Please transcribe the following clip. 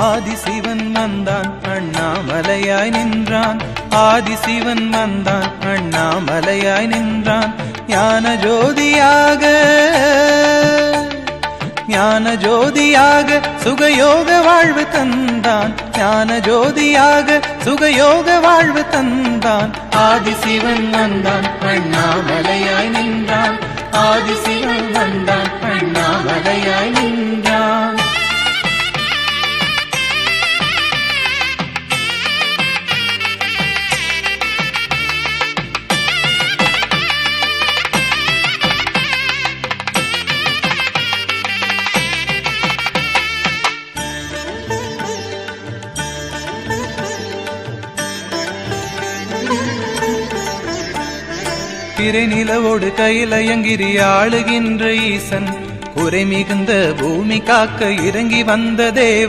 ஆதிசிவன் வந்தான் அண்ணாமலையாய் நின்றான். ஆதிசிவன் வந்தான் அண்ணாமலையாய் நின்றான். ஞான ஜோதியாக ஞான ஜோதியாக சுகயோக வாழ்வு தந்தான். ஞான ஜோதியாக சுகயோக வாழ்வு தந்தான். ஆதிசிவன் வந்தான் அண்ணாமலையாய் நின்றான். ஆதிசிவன் வந்தான் அண்ணாமலையாய் நின்றான். பிறை நிலவோடு கையிலயங்கிரி ஆளுகின்ற ஈசன், குறை மிகுந்த பூமி காக்க இறங்கி வந்த தேவன்.